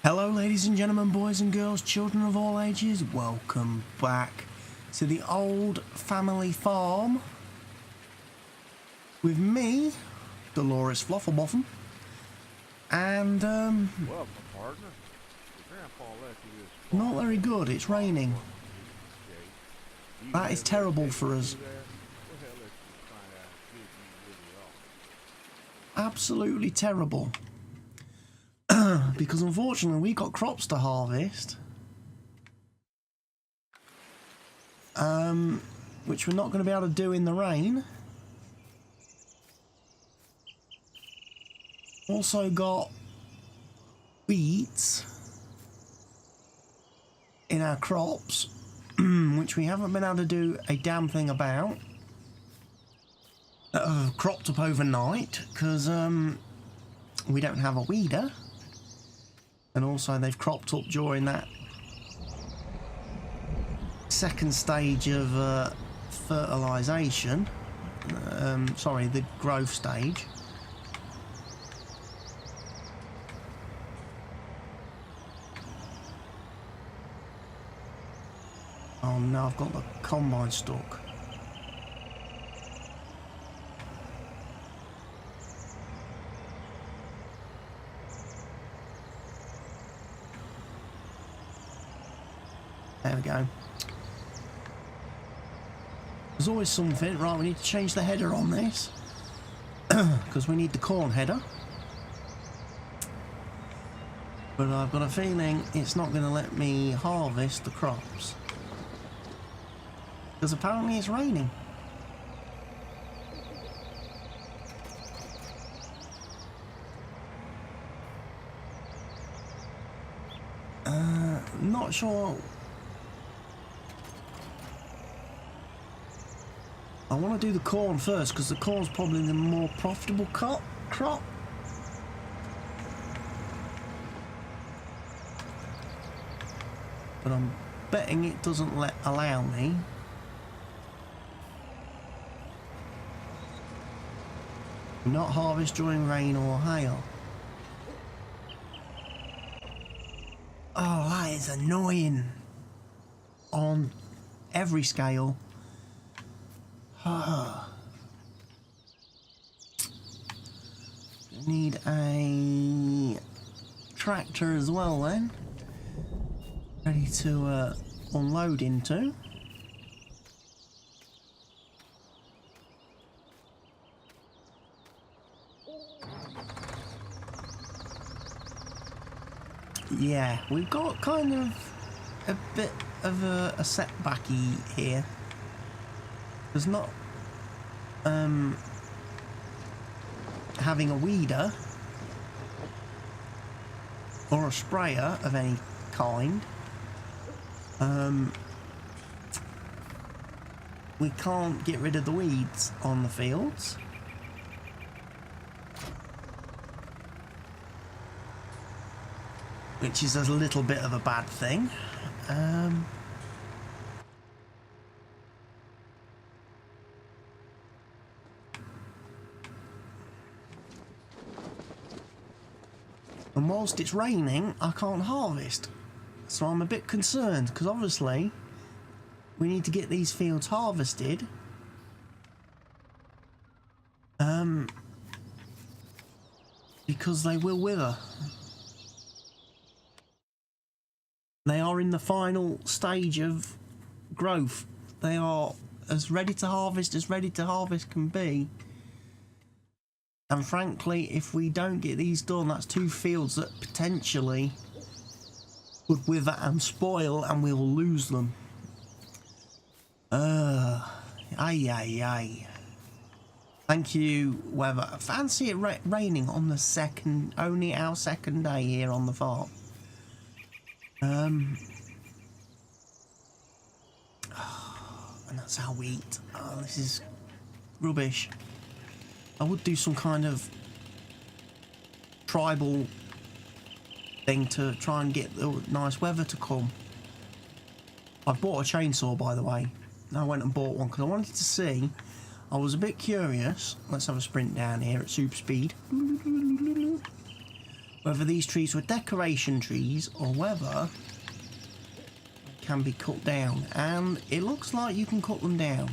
Hello ladies and gentlemen, boys and girls, children of all ages, welcome back to the old family farm with me, Delores Flofflebotham, and Welcome, partner. Your grandpa left you this farm. not very good, it's raining. That is terrible for us. Absolutely terrible. Because unfortunately we've got crops to harvest, which we're not going to be able to do in the rain. Also got weeds in our crops, which we haven't been able to do a damn thing about. That have cropped up overnight because we don't have a weeder. And also they've cropped up during that second stage of fertilisation. Sorry, the growth stage. Oh no, I've got the combine stuck. There we go. There's always something. Right, we need to change the header on this because we need the corn header. But I've got a feeling it's not going to let me harvest the crops because apparently it's raining. Not sure. I want to do the corn first because the corn's probably the more profitable crop. But I'm betting it doesn't allow me. Not harvest during rain or hail. Oh, that is annoying on every scale. Need a tractor as well then, ready to unload into. Yeah, we've got kind of a bit of a setbacky here. There's not having a weeder or a sprayer of any kind. We can't get rid of the weeds on the fields. Which is a little bit of a bad thing. And whilst it's raining, I can't harvest. So I'm a bit concerned, because obviously we need to get these fields harvested. Because they will wither. They are in the final stage of growth. They are as ready to harvest can be. And frankly, if we don't get these done, that's two fields that potentially would wither and spoil, and we will lose them. Aye. Thank you, weather. Fancy it raining on the only our second day here on the farm. And that's how we eat. Oh, this is rubbish. I would do some kind of tribal thing to try and get the nice weather to come. I bought a chainsaw, by the way. I went and bought one because I wanted to see. I was a bit curious. Let's have a sprint down here at super speed. whether these trees were decoration trees or whether they can be cut down, and it looks like you can cut them down,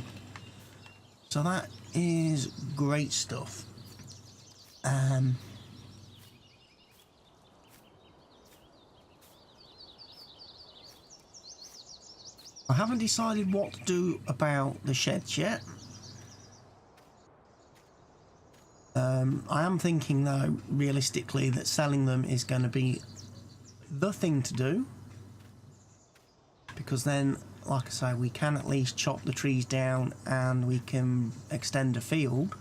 so that is great stuff. I haven't decided what to do about the sheds yet. I am thinking though, realistically, that selling them is going to be the thing to do, because then, like I say, we can at least chop the trees down and we can extend a field.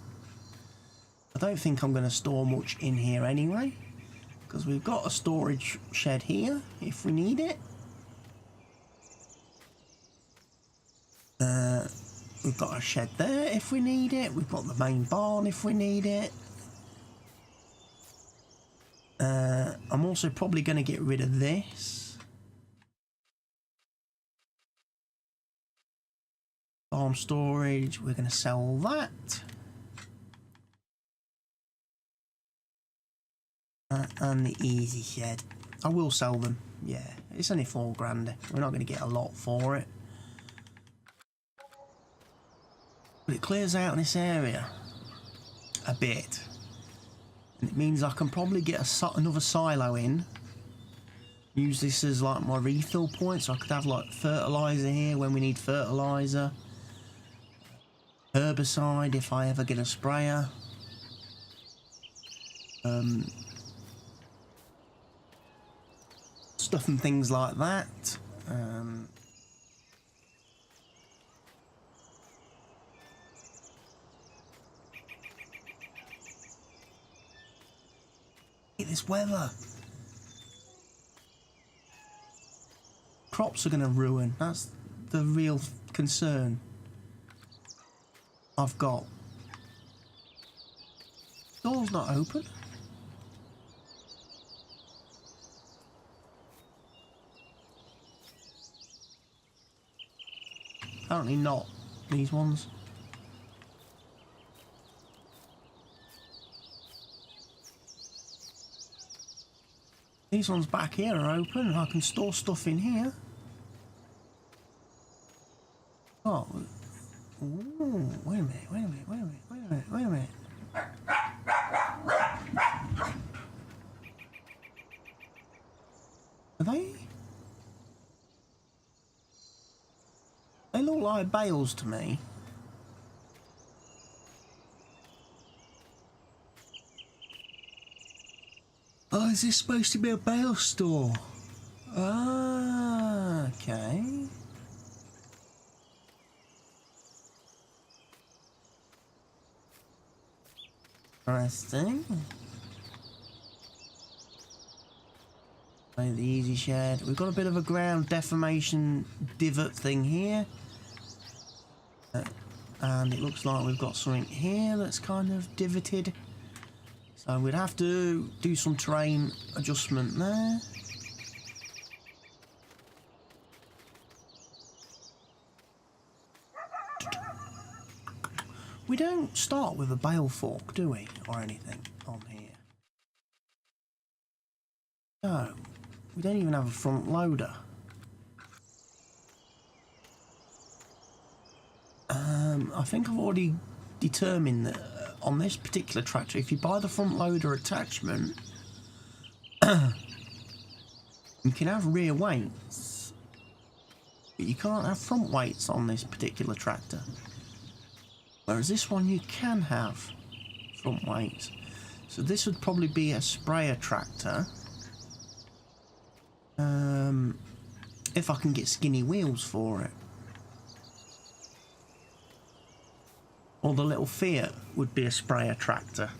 I don't think I'm going to store much in here anyway, because we've got a storage shed here if we need it. We've got a shed there if we need it. We've got the main barn if we need it. I'm also probably going to get rid of this. Farm storage, we're going to sell that. And the easy shed. I will sell them, yeah. It's only $4 grand. We're not going to get a lot for it. But it clears out this area a bit. And it means I can probably get another silo in. Use this as like my refill point, so I could have like fertiliser here when we need fertiliser. Herbicide if I ever get a sprayer. Stuff and things like that. This weather. Crops are going to ruin. That's the real concern I've got. Door's not open. Apparently not. These ones. These ones back here are open and I can store stuff in here. Oh. Ooh, wait a minute. Are they? They look like bales to me. Oh, is this supposed to be a bale store? Ah, okay. Interesting. Play the easy shed. We've got a bit of a ground deformation divot thing here. And it looks like we've got something here that's kind of divoted. So we'd have to do some terrain adjustment there. We don't start with a bale fork, do we? Or anything on here. No, we don't even have a front loader. I think I've already determined that on this particular tractor, if you buy the front loader attachment, you can have rear weights, but you can't have front weights on this particular tractor. Whereas this one you can have front weights. So this would probably be a sprayer tractor. If I can get skinny wheels for it. Or the little Fiat would be a sprayer tractor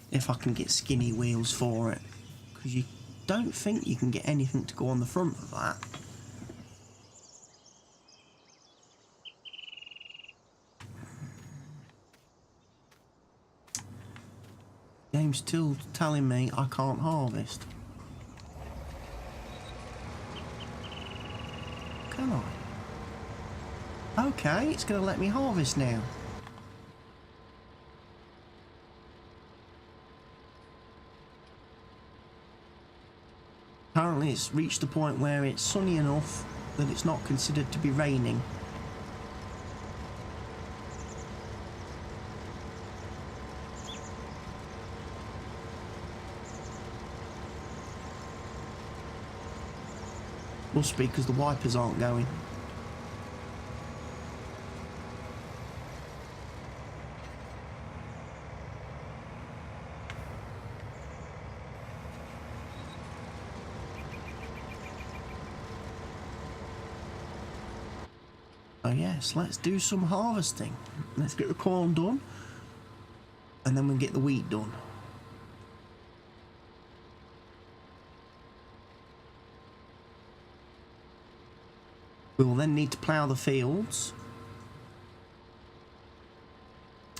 if I can get skinny wheels for it, because you don't think you can get anything to go on the front of that. Game's still telling me I can't harvest. Can I? Okay, it's going to let me harvest now. Apparently it's reached the point where it's sunny enough that it's not considered to be raining. Must be because the wipers aren't going. So yes, let's do some harvesting. Let's get the corn done, and then we'll get the wheat done. We will then need to plough the fields,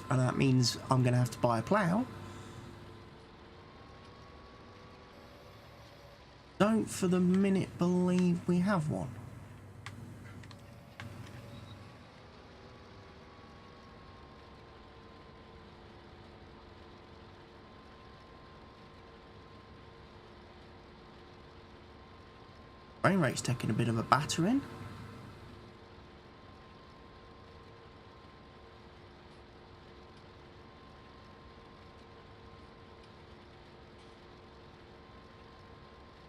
and that means I'm going to have to buy a plough. Don't for the minute believe we have one. Frame rate's taking a bit of a battering.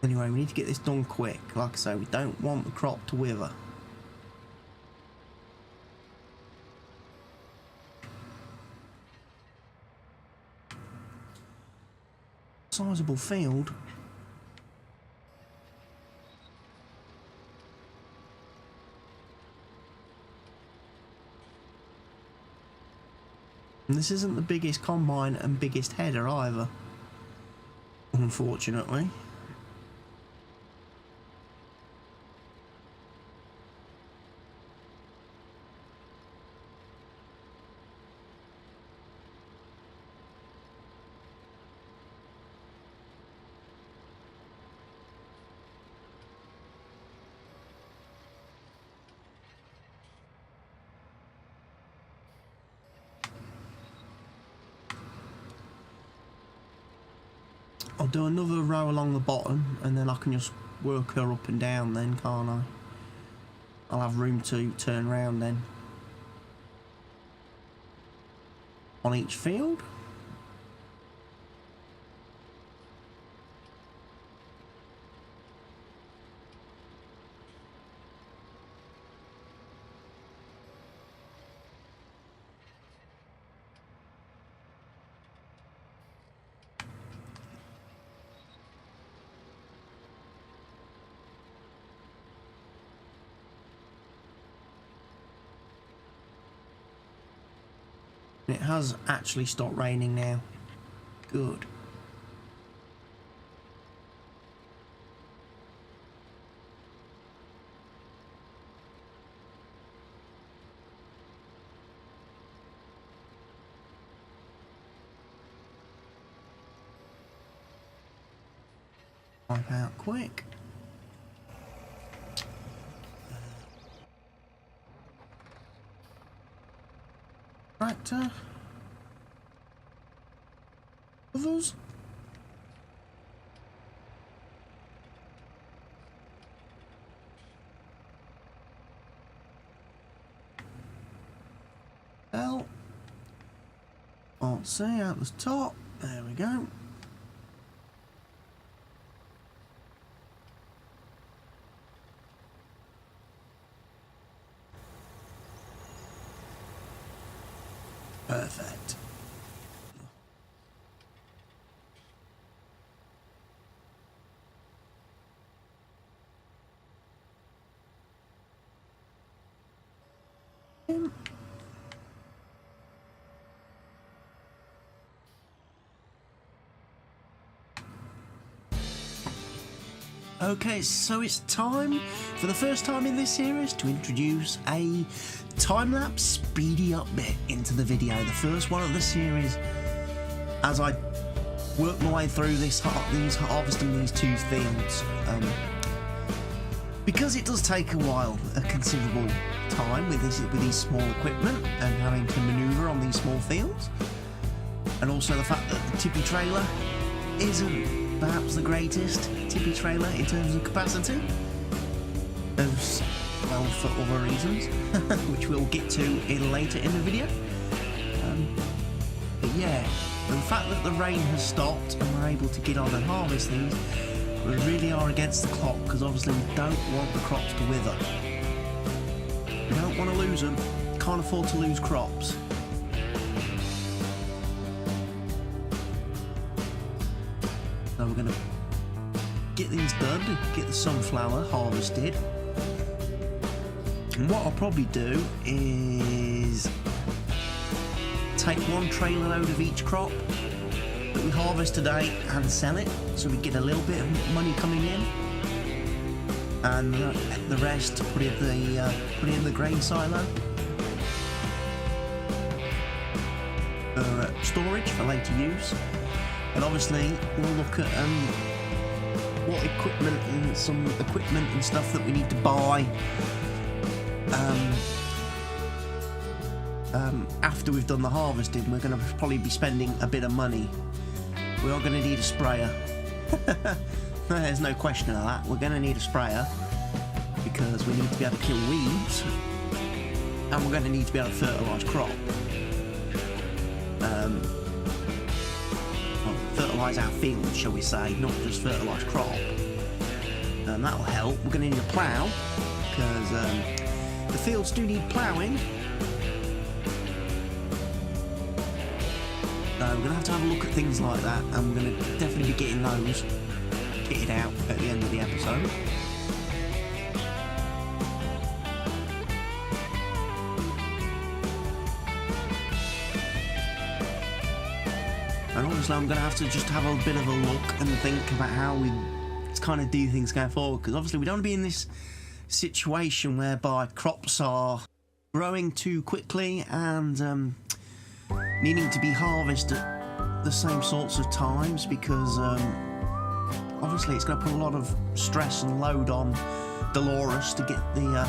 Anyway, we need to get this done quick. Like I say, we don't want the crop to wither. Sizable field. And this isn't the biggest combine and biggest header either, unfortunately. I'll do another row along the bottom and then I can just work her up and down then, can't I? I'll have room to turn around then. On each field. It has actually stopped raining now. Good. Wipe out quick. Tractor. Others. L. Alt C out the top. There we go. Perfect. Okay, so it's time, for the first time in this series, to introduce a time-lapse speedy up bit into the video. The first one of the series, as I work my way through harvesting these two fields. Because it does take a while, a considerable time with these small equipment and having to manoeuvre on these small fields. And also the fact that the tippy trailer isn't perhaps the greatest tippy trailer in terms of capacity, as well for other reasons, which we'll get to later in the video. But yeah, the fact that the rain has stopped and we're able to get on and harvest these, we really are against the clock, because obviously we don't want the crops to wither. We don't want to lose them, can't afford to lose crops. So we're going to get these done, get the sunflower harvested. And what I'll probably do is take one trailer load of each crop that we harvest today and sell it, so we get a little bit of money coming in, and the rest put it in the grain silo for storage for later use. And obviously we'll look at what equipment and some equipment and stuff that we need to buy after we've done the harvesting. We're going to probably be spending a bit of money. We are going to need a sprayer. There's no question of that. We're going to need a sprayer because we need to be able to kill weeds, and we're going to need to be able to fertilise crop. Fertilise our fields, shall we say, not just fertilise crop. And that'll help. We're going to need a plough, because the fields do need ploughing. So we're going to have a look at things like that, and we're going to definitely be getting those kitted out at the end of the episode. And obviously I'm going to have to just have a bit of a look and think about how we kind of do things going forward, because obviously we don't want to be in this situation whereby crops are growing too quickly and needing to be harvested at the same sorts of times, because obviously it's going to put a lot of stress and load on Delores to get the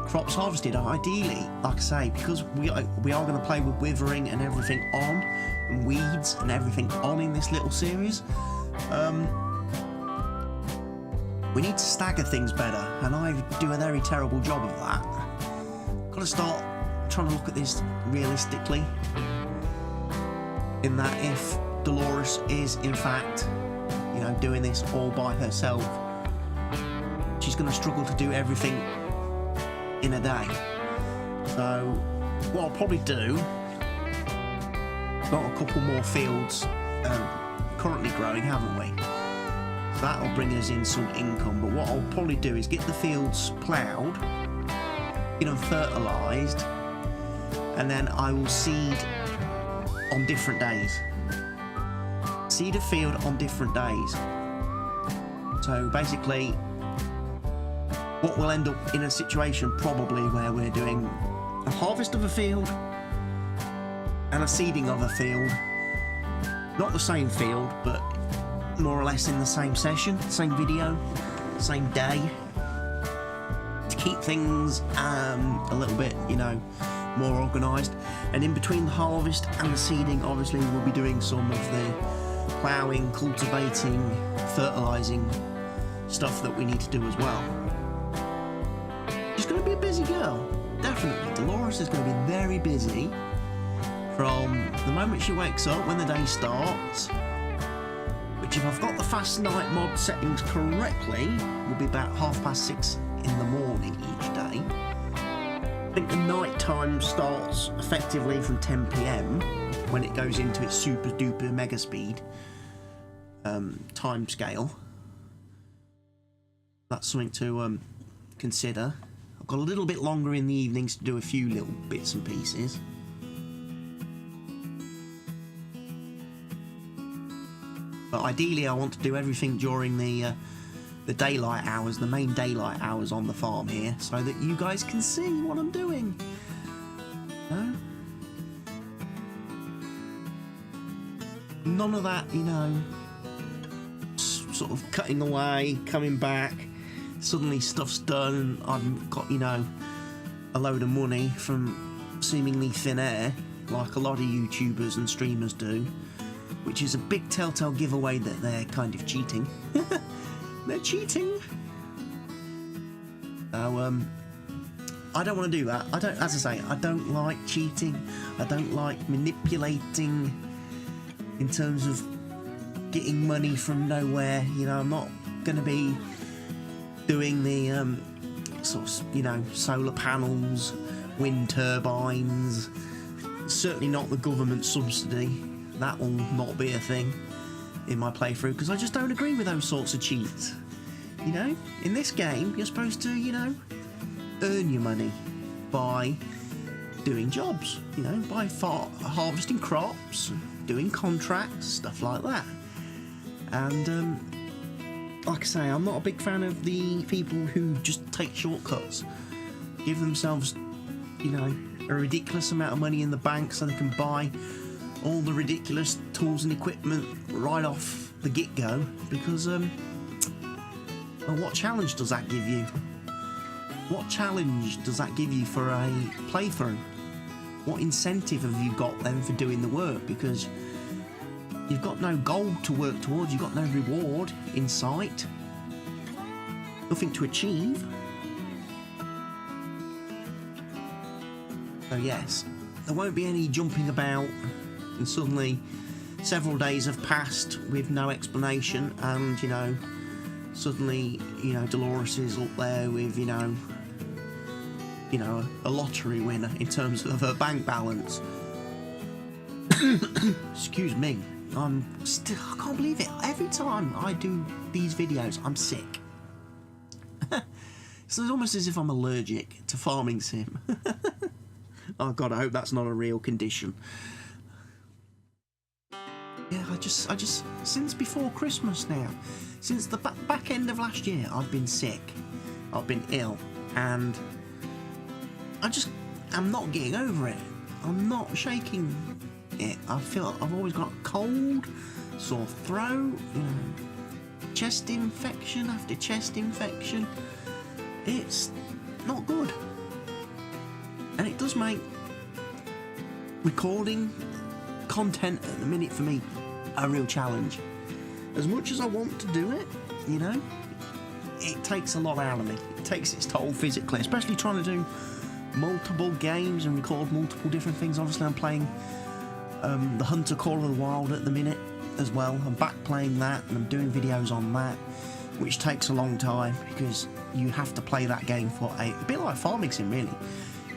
crops harvested. Ideally, like I say, because we are going to play with withering and everything on, and weeds and everything on in this little series, we need to stagger things better, and I do a very terrible job of that. Got to start trying to look at this realistically, in that if Delores is in fact, you know, doing this all by herself, she's going to struggle to do everything in a day. So what I'll probably do, got a couple more fields currently growing, haven't we? So that'll bring us in some income. But what I'll probably do is get the fields ploughed, get them fertilised, and then I will seed on different days. Seed a field on different days. So basically, what we'll end up in a situation probably where we're doing a harvest of a field and a seeding of a field. Not the same field, but more or less in the same session, same video, same day, to keep things a little bit, you know, more organised. And in between the harvest and the seeding, obviously we'll be doing some of the ploughing, cultivating, fertilising stuff that we need to do as well. She's going to be a busy girl, definitely. Delores is going to be very busy from the moment she wakes up, when the day starts, which, if I've got the fast night mod settings correctly, will be about 6:30 in the morning each day. I think the night time starts effectively from 10 PM when it goes into its super duper mega speed time scale. That's something to consider. I've got a little bit longer in the evenings to do a few little bits and pieces. But ideally I want to do everything during the daylight hours, the main daylight hours on the farm here, so that you guys can see what I'm doing. No? None of that, you know, sort of cutting away, coming back, suddenly stuff's done and I've got, you know, a load of money from seemingly thin air, like a lot of YouTubers and streamers do. which is a big telltale giveaway that they're kind of cheating. They're cheating. So, I don't want to do that. As I say, I don't like cheating. I don't like manipulating in terms of getting money from nowhere. You know, I'm not going to be doing the sort of, you know, solar panels, wind turbines. Certainly not the government subsidy. That will not be a thing in my playthrough, because I just don't agree with those sorts of cheats. You know, in this game, you're supposed to, you know, earn your money by doing jobs, you know, by harvesting crops, doing contracts, stuff like that. And like I say, I'm not a big fan of the people who just take shortcuts, give themselves, you know, a ridiculous amount of money in the bank so they can buy all the ridiculous tools and equipment right off the get-go, because well, what challenge does that give you? What challenge does that give you for a playthrough? What incentive have you got then for doing the work? Because you've got no goal to work towards, you've got no reward in sight, nothing to achieve. So yes, there won't be any jumping about and suddenly several days have passed with no explanation, and, you know, suddenly, you know, Delores is up there with, you know, a lottery winner in terms of her bank balance. Excuse me. I can't believe it. Every time I do these videos, I'm sick. So it's almost as if I'm allergic to farming sim. Oh God, I hope that's not a real condition. Yeah, I just, since before Christmas now, since the back end of last year, I've been sick. I've been ill, and I'm not getting over it. I'm not shaking it. I feel I've always got a cold, sore throat, you know, chest infection after chest infection. It's not good. And it does make recording content at the minute for me a real challenge. As much as I want to do it, you know, it takes a lot out of me. It takes its toll physically, especially trying to do multiple games and record multiple different things. Obviously I'm playing the Hunter Call of the Wild at the minute as well. I'm back playing that, and I'm doing videos on that, which takes a long time because you have to play that game for a bit like farming sim really.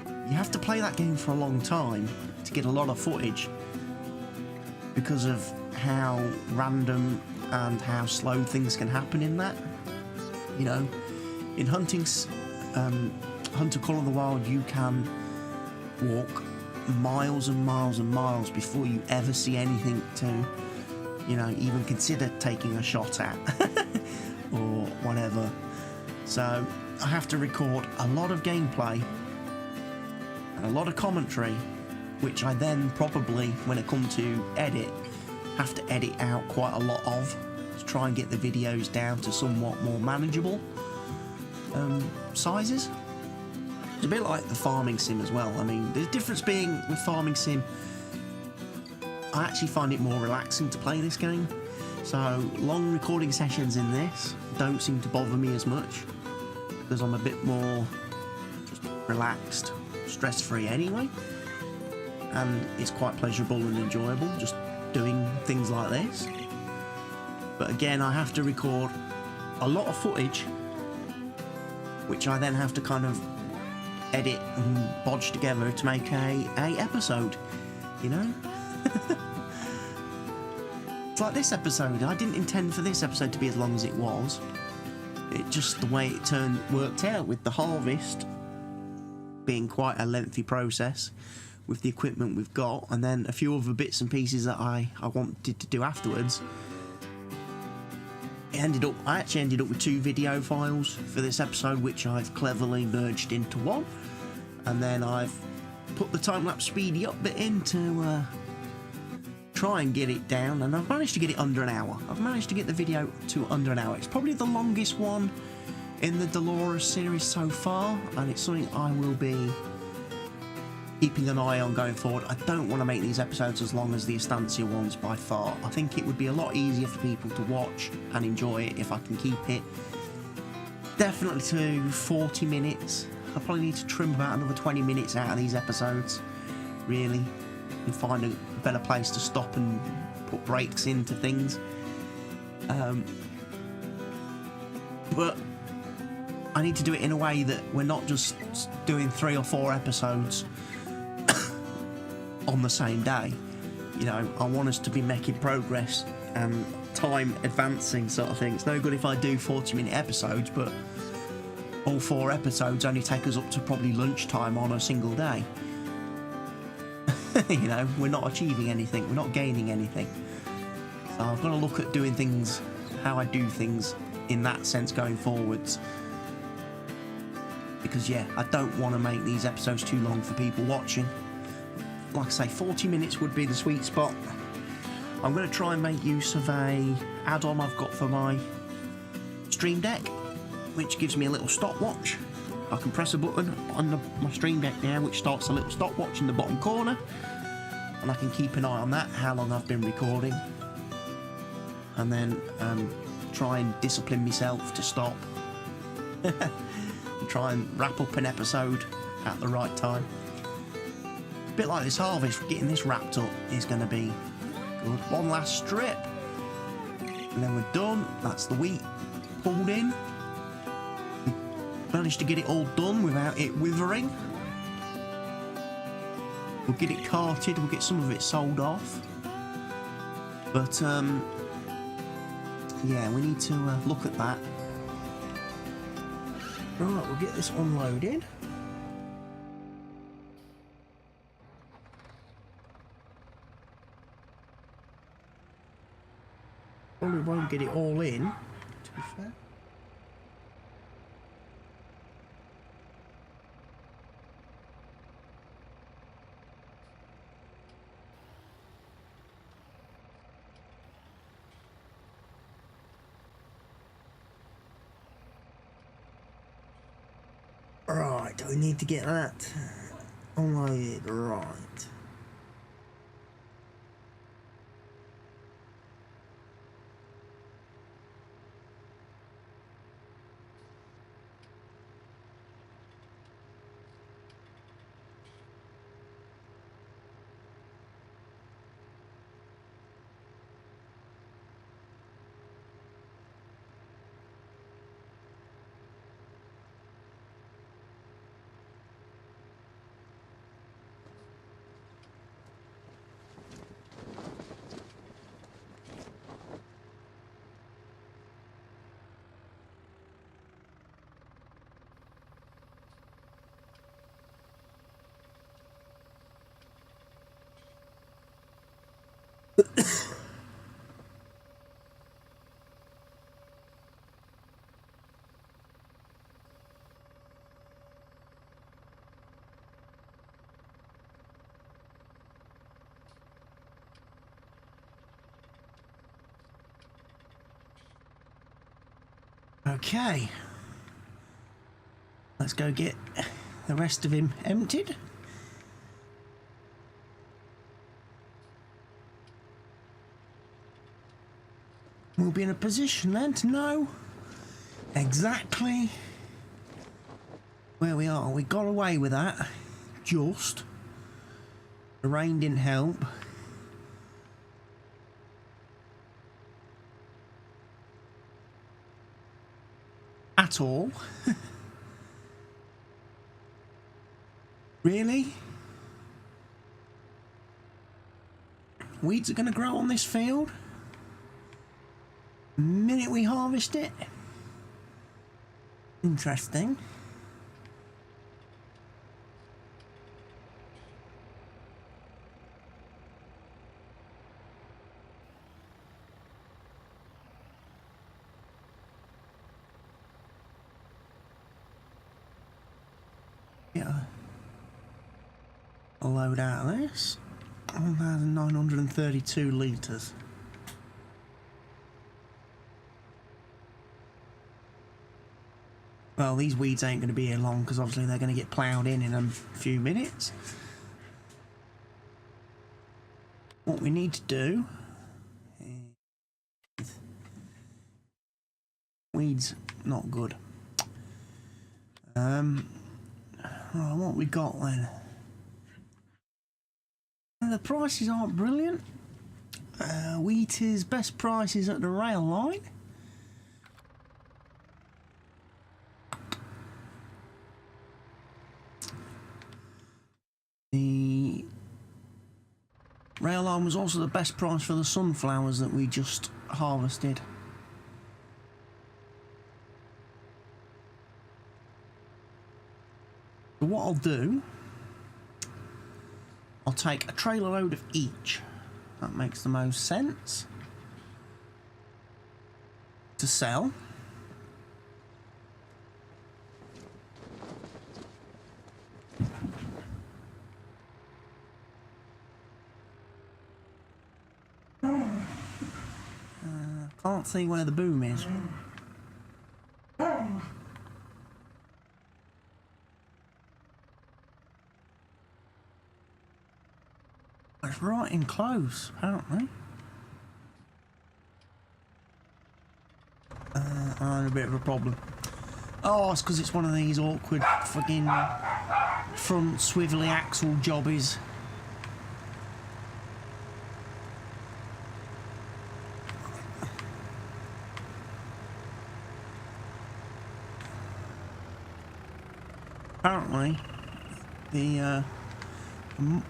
You have to play that game for a long time to get a lot of footage because of how random and how slow things can happen in that. You know, in Hunter Call of the Wild, you can walk miles and miles and miles before you ever see anything to, you know, even consider taking a shot at or whatever. So I have to record a lot of gameplay and a lot of commentary, which I then probably, when it comes to edit, have to edit out quite a lot of to try and get the videos down to somewhat more manageable sizes. It's a bit like the farming sim as well. I mean, the difference being with farming sim, I actually find it more relaxing to play this game. So long recording sessions in this don't seem to bother me as much because I'm a bit more just relaxed, stress-free anyway, and it's quite pleasurable and enjoyable just doing things like this. But again, I have to record a lot of footage, which I then have to kind of edit and bodge together to make a episode, you know. It's like this episode. I didn't intend for this episode to be as long as it was. It just the way it worked out with the harvest being quite a lengthy process with the equipment we've got, and then a few other bits and pieces that I wanted to do afterwards. I actually ended up with 2 video files for this episode, which I've cleverly merged into one, and then I've put the time-lapse speedy up bit in to try and get it down, and I've managed to get it under an hour. I've managed to get the video to under an hour. It's probably the longest one in the Delores series so far, and it's something I will be keeping an eye on going forward. I don't want to make these episodes as long as the Estancia ones by far. I think it would be a lot easier for people to watch and enjoy it if I can keep it definitely to 40 minutes. I probably need to trim about another 20 minutes out of these episodes, really, and find a better place to stop and put breaks into things. But I need to do it in a way that we're not just doing 3 or 4 episodes on the same day. You know, I want us to be making progress and time advancing, sort of thing. It's no good if I do 40-minute episodes, but all 4 episodes only take us up to probably lunchtime on a single day. You know, we're not achieving anything, we're not gaining anything. So I've got to look at doing things, how I do things in that sense going forwards. Because yeah, I don't want to make these episodes too long for people watching. Like I say, 40 minutes would be the sweet spot. I'm going to try and make use of a add-on I've got for my Stream Deck, which gives me a little stopwatch. I can press a button on my Stream Deck now, which starts a little stopwatch in the bottom corner, and I can keep an eye on that, how long I've been recording, and then try and discipline myself to stop and try and wrap up an episode at the right time. A bit like this harvest, getting this wrapped up is going to be good. One last strip and then we're done. That's the wheat pulled in. Managed to get it all done without it withering. We'll get it carted, we'll get some of it sold off, but yeah, we need to look at that. Right, we'll get this unloaded. Probably won't get it all in, to be fair. Right, we need to get that unloaded, right. Okay, let's go get the rest of him emptied. We'll be in a position then to know exactly where we are. We got away with that, just. The rain didn't help. At all. Really? Weeds are going to grow on this field the minute we harvest it? Interesting. Yeah. I'll load out of this. 1,932 litres. Well, these weeds ain't going to be here long because obviously they're going to get ploughed in a few minutes. what we need to do is, weeds not good. Right, what we got then? The prices aren't brilliant. Wheat is best prices at the rail line. The rail line was also the best price for the sunflowers that we just harvested. So what I'll do, I'll take a trailer load of each. That makes the most sense to sell. Can't see where the boom is. It's right in close, apparently. I had a bit of a problem. Oh, it's because it's one of these awkward fucking front swivelly axle jobbies. Apparently,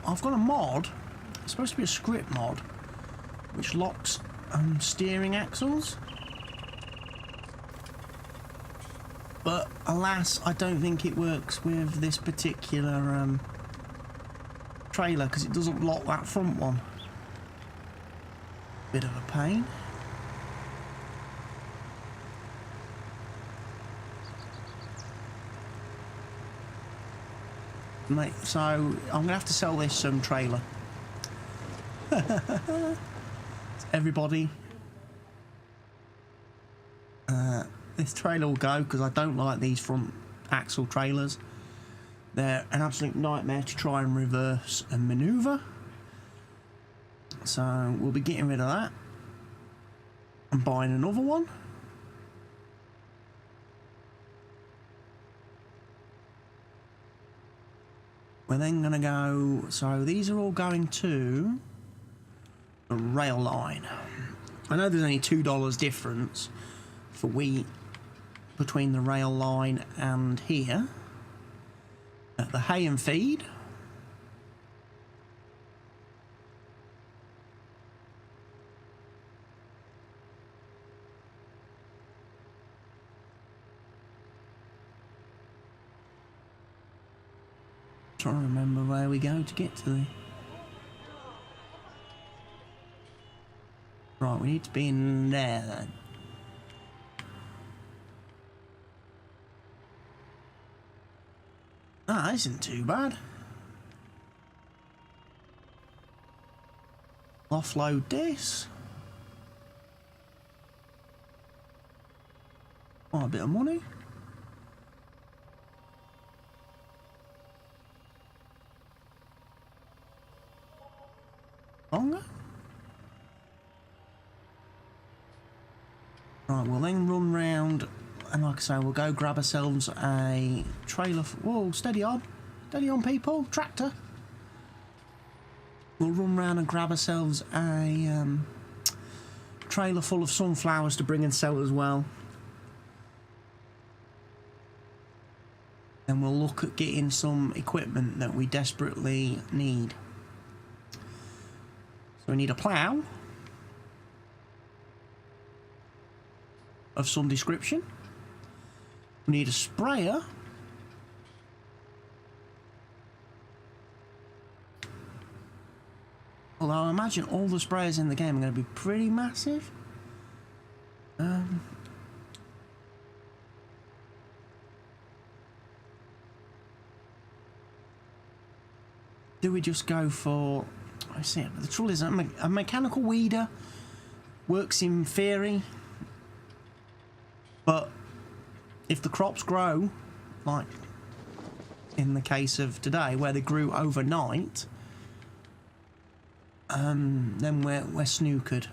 I've got a mod. It's supposed to be a script mod, which locks steering axles. But alas, I don't think it works with this particular trailer because it doesn't lock that front one. Bit of a pain. Mate, so I'm gonna have to sell this trailer. Everybody, this trailer will go because I don't like these front axle trailers. They're an absolute nightmare to try and reverse and manoeuvre. So we'll be getting rid of that and buying another one. We're then going to go, so these are all going to the rail line. I know there's only $2 difference for wheat between the rail line and here. At the hay and feed. Trying to remember where we go to get to the... Right, we need to be in there then. Ah, that isn't too bad. Offload this. Oh, a bit of money. Longer. Right, we'll then run round, and like I say, we'll go grab ourselves a trailer. Whoa, steady on people, tractor. We'll run round and grab ourselves a trailer full of sunflowers to bring and sell as well. Then we'll look at getting some equipment that we desperately need. So we need a plough of some description. We need a sprayer. Although I imagine all the sprayers in the game are going to be pretty massive. Do we just go for... I see. The trouble is, a mechanical weeder works in theory, but if the crops grow, like in the case of today, where they grew overnight, then we're snookered.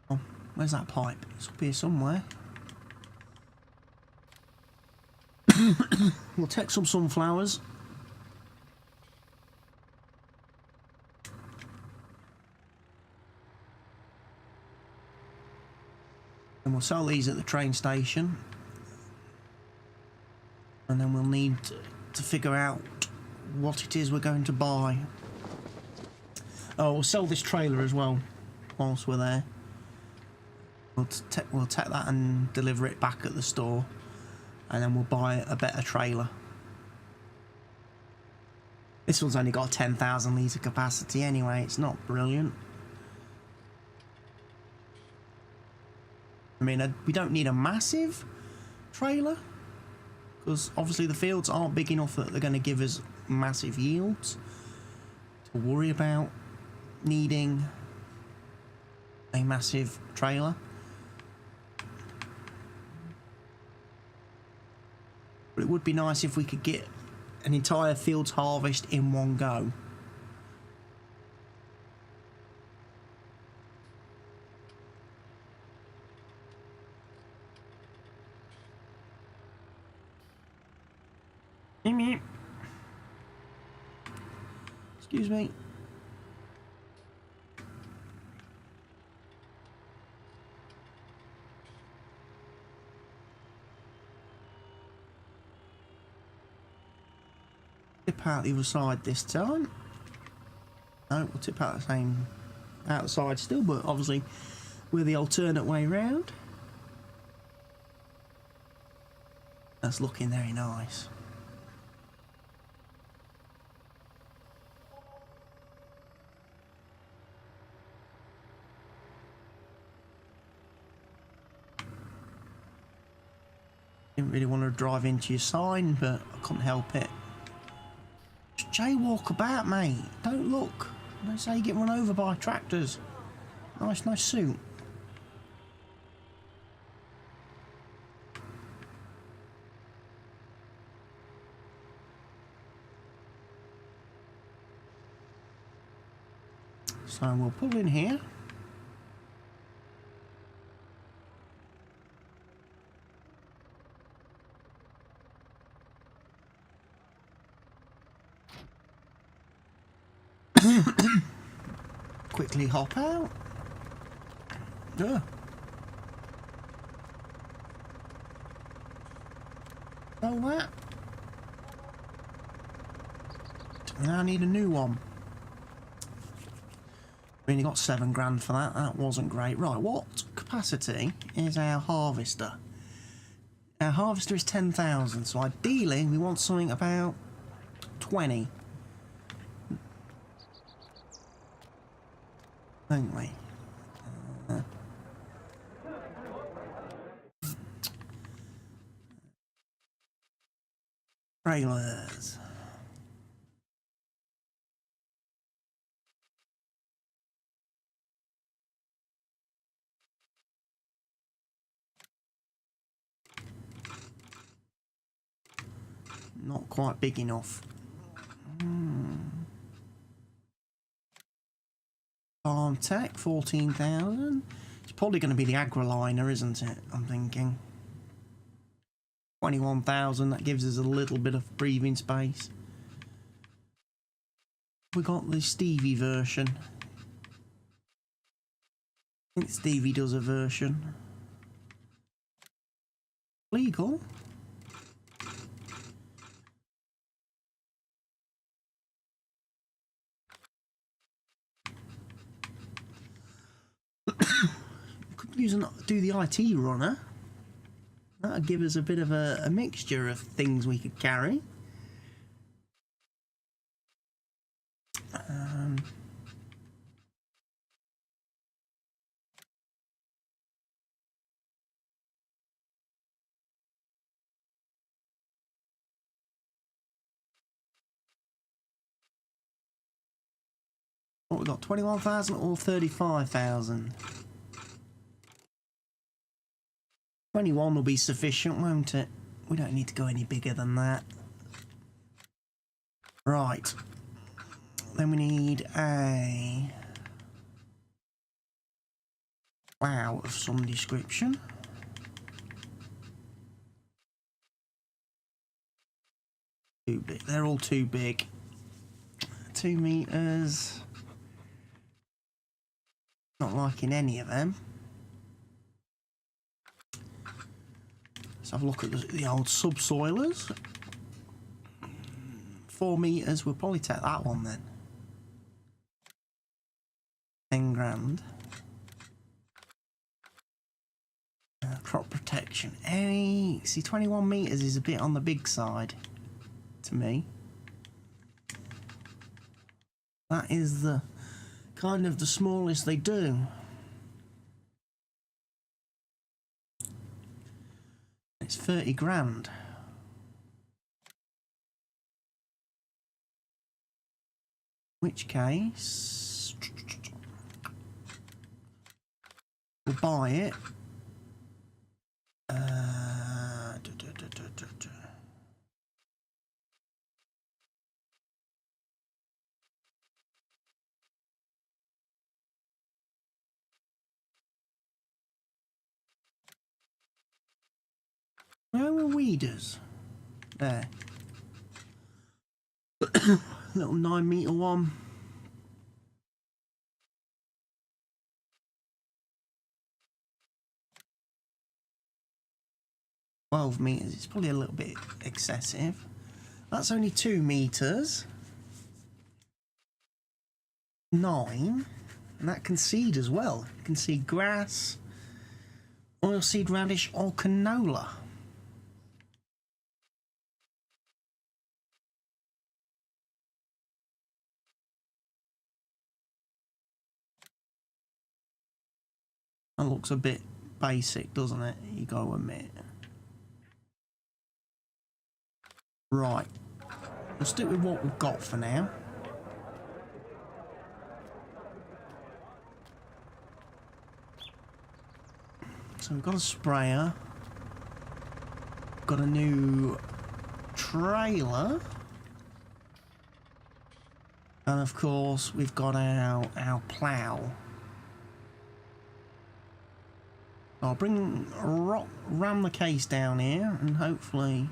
Oh, where's that pipe? It's up here somewhere. We'll take some sunflowers. And we'll sell these at the train station. And then we'll need to figure out what it is we're going to buy. Oh, we'll sell this trailer as well whilst we're there. We'll take that and deliver it back at the store. And then we'll buy a better trailer. This one's only got a 10,000 litre capacity anyway, it's not brilliant. I mean, we don't need a massive trailer, because obviously the fields aren't big enough that they're going to give us massive yields to worry about needing a massive trailer. But it would be nice if we could get an entire field's harvest in one go. Excuse me. Tip out the other side this time. No, we'll tip out the same outside still, but obviously we're the alternate way round. That's looking very nice. Didn't really want to drive into your sign, but I couldn't help it. Just jaywalk about, mate. Don't look. Don't say you get run over by tractors. Nice suit. So we'll pull in here. Quickly hop out. Oh, that. Now I need a new one. We only got 7 grand for that. That wasn't great. Right, what capacity is our harvester? Our harvester is 10,000, so ideally we want something about 20. Don't we? Trailers. Not quite big enough. Farm tech, 14,000. It's probably going to be the agroliner, isn't it? I'm thinking. 21,000, that gives us a little bit of breathing space. We got the Stevie version. I think Stevie does a version. Legal. Could do the IT runner. That'd give us a bit of a mixture of things we could carry. What we got? 21,000 or 35,000? 21 will be sufficient, won't it? We don't need to go any bigger than that. Right. Then we need a plough of some description. Too big. They're all too big. 2 meters. Not liking any of them. Let's have a look at the old subsoilers. 4 meters. We'll probably take that one then. 10 grand. Crop protection. See, 21 meters is a bit on the big side to me. That is the kind of the smallest they do. It's 30 grand. Which case we'll buy it. Where were weeders? There. Little 9 meter one. $12 meters. It's probably a little bit excessive. That's only 2 meters. 9. And that can seed as well. You can seed grass, oilseed radish, or canola. That looks a bit basic, doesn't it? You got to admit. Right. We'll stick with what we've got for now. So we've got a sprayer. Got a new trailer. And of course, we've got our plough. I'll ram the case down here and hopefully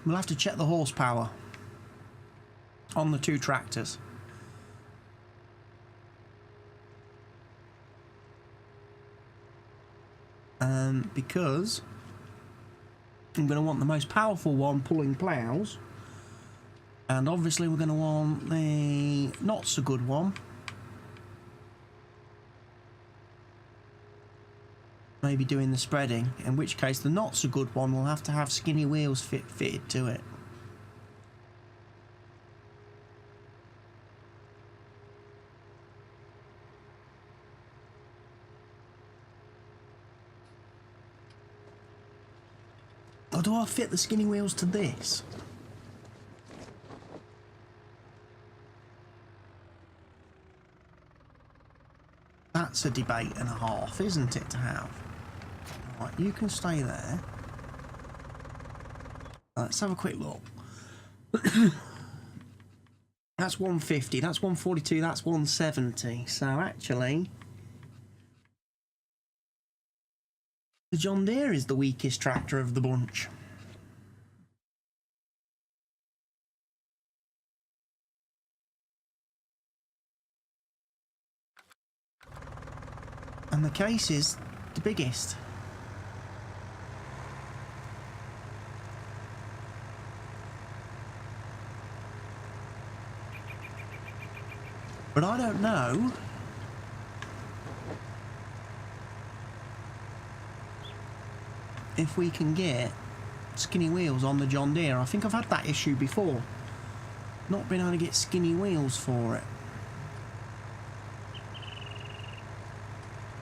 we'll have to check the horsepower on the 2 tractors. Because I'm going to want the most powerful one pulling ploughs, and obviously we're going to want the not so good one maybe doing the spreading, in which case the not so good one will have to have skinny wheels fitted to it. Or do I fit the skinny wheels to this? That's a debate and a half, isn't it, to have? Right, you can stay there. Let's have a quick look. That's 150, that's 142, that's 170. So actually, the John Deere is the weakest tractor of the bunch. And the case is the biggest. But I don't know if we can get skinny wheels on the John Deere. I think I've had that issue before. Not been able to get skinny wheels for it.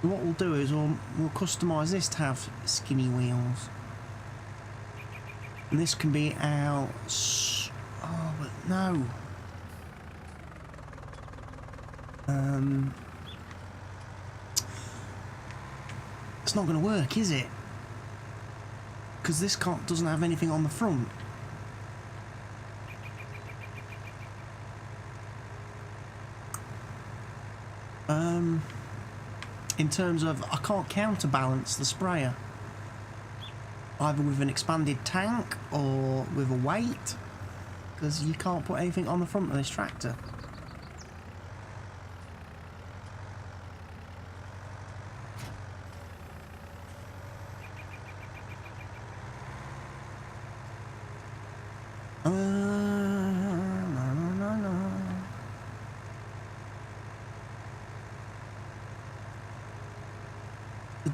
What we'll do is we'll customise this to have skinny wheels. And this can be our... Oh, but no. It's not going to work, is it? Because this doesn't have anything on the front. In terms of, I can't counterbalance the sprayer. Either with an expanded tank or with a weight. Because you can't put anything on the front of this tractor.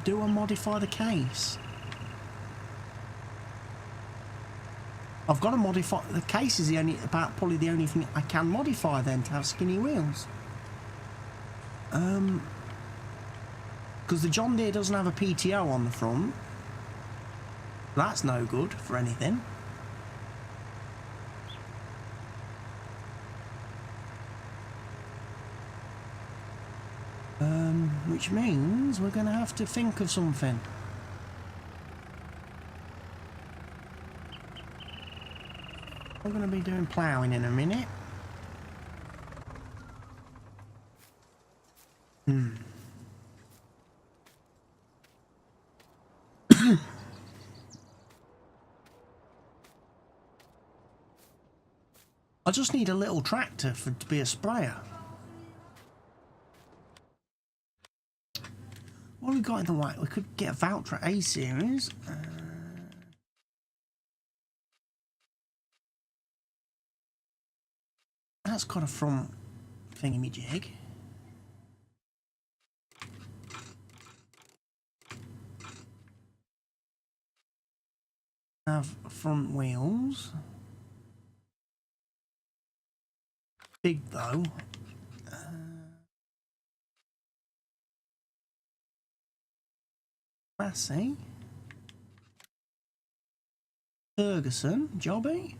Do I modify the case? I've got to modify the case. Is probably the only thing I can modify then to have skinny wheels. Because the John Deere doesn't have a PTO on the front. That's no good for anything. Which means we're going to have to think of something. We're going to be doing ploughing in a minute. I just need a little tractor to be a sprayer. What have we got in the way? We could get a Valtra A series. That's got a front thingamajig. Have front wheels. Big though. Massey. Ferguson, Jobby.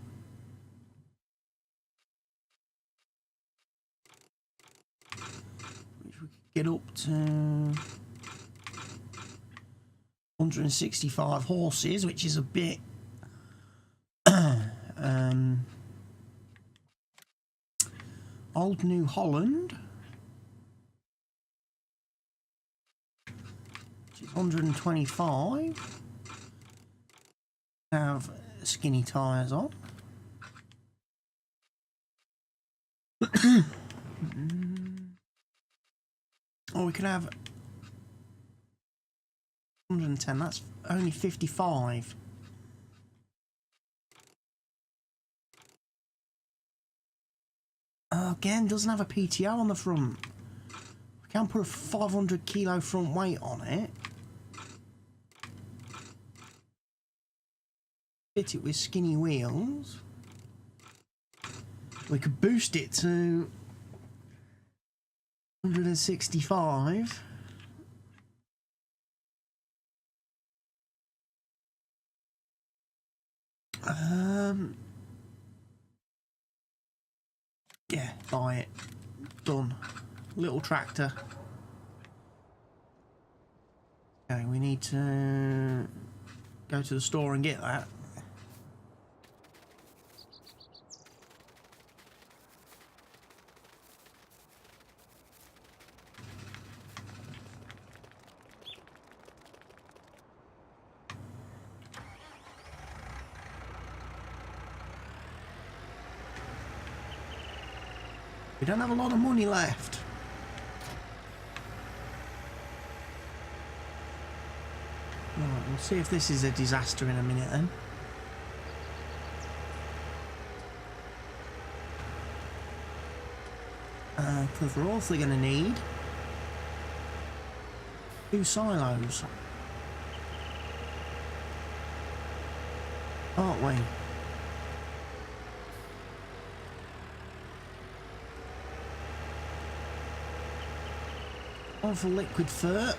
Which we could get up to 165 horses, which is a bit Old New Holland, which is 125. Have skinny tyres on. Or we could have 110. That's only 55. Again, doesn't have a PTO on the front. We can put a 500 kilo front weight on it. Fit it with skinny wheels. We could boost it to 165. Yeah, buy it. Done. Little tractor. Okay, we need to go to the store and get that. We don't have a lot of money left. Right, we'll see if this is a disaster in a minute then. Because we're also going to need 2 silos. Aren't we? One for liquid fur.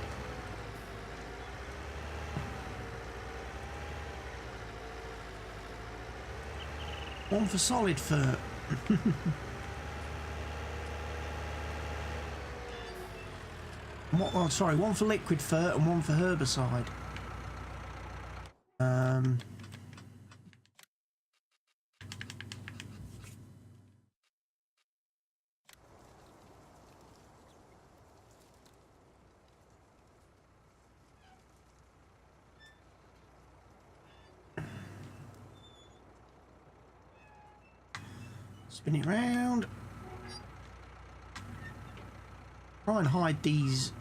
One for solid fur. What, oh, sorry, one for liquid fert and one for herbicide. Spin it round. Try and hide these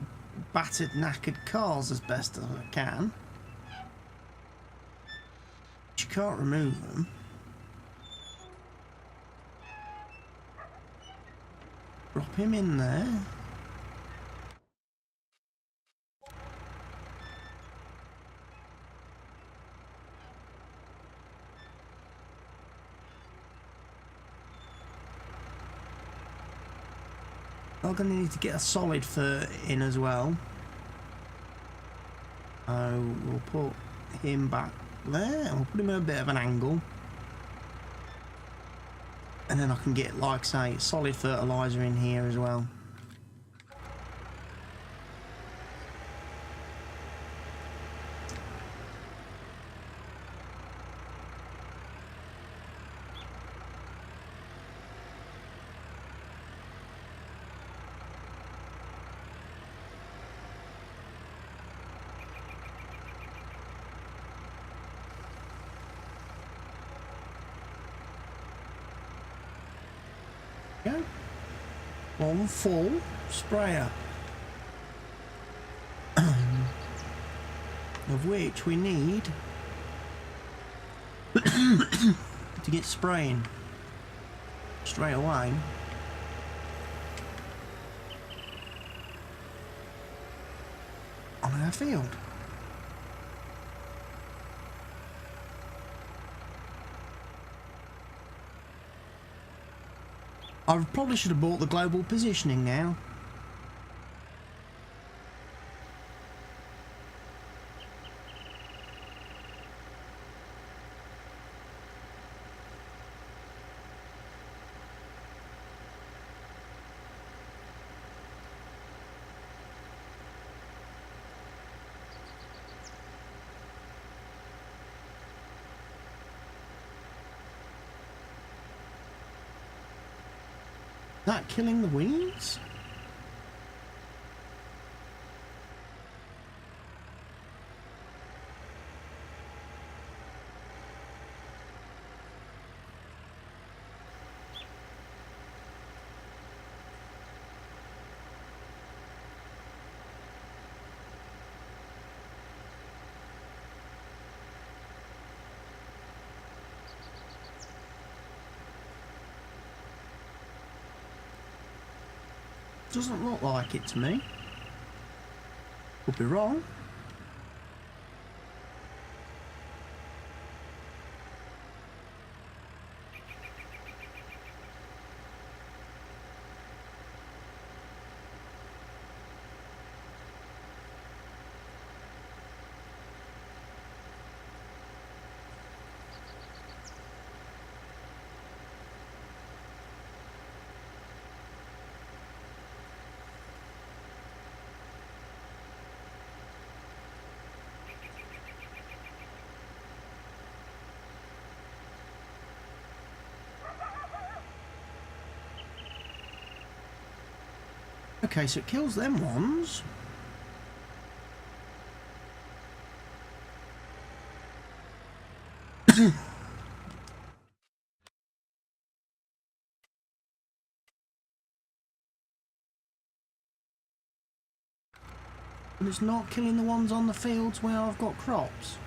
battered, knackered cars as best as I can. But you can't remove them. Drop him in there. I'm going to need to get a solid fur in as well. So we'll put him back there and we'll put him at a bit of an angle. And then I can get, like I say, solid fertiliser in here as well. Go. One full sprayer. Of which we need to get spraying straight away. On our field. I probably should have bought the global positioning now. Is that killing the weeds? Doesn't look like it to me. Could be wrong. Okay, so it kills them ones. But it's not killing the ones on the fields where I've got crops.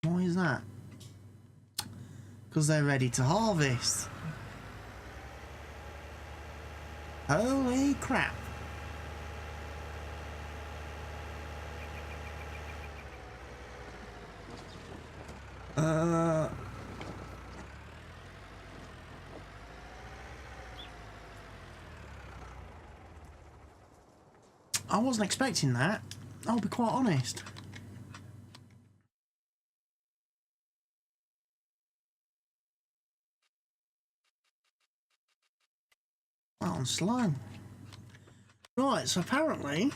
Why is that? Because they're ready to harvest. Holy crap. I wasn't expecting that. I'll be quite honest. gone slow. Right, so apparently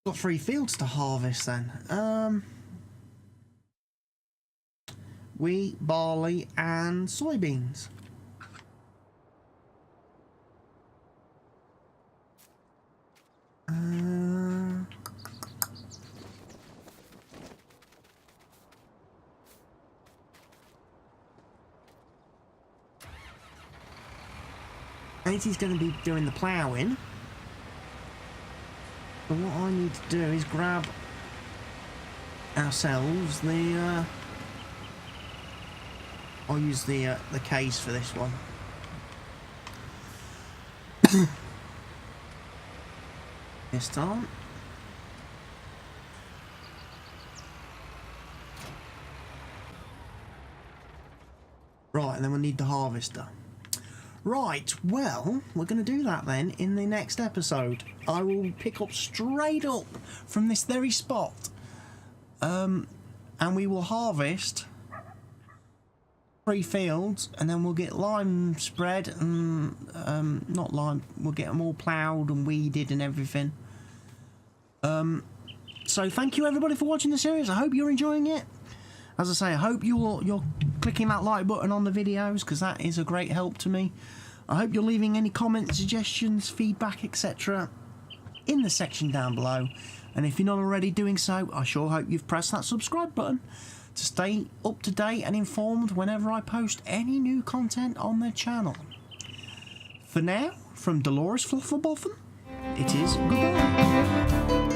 got 3 fields to harvest then. Wheat, barley and soybeans. Katie's going to be doing the ploughing. So what I need to do is grab ourselves the I'll use the case for this one. This time. Right, and then we'll need the harvester. Right, well, we're going to do that then in the next episode. I will pick up straight up from this very spot. And we will harvest 3 fields, and then we'll get lime spread and not lime, we'll get them all ploughed and weeded and everything. So thank you everybody for watching the series. I hope you're enjoying it. As I say, I hope you're clicking that like button on the videos, because that is a great help to me. I hope you're leaving any comments, suggestions, feedback, etc. in the section down below. And if you're not already doing so, I sure hope you've pressed that subscribe button to stay up to date and informed whenever I post any new content on the channel. For now, from Delores Flofflebotham, it is goodbye.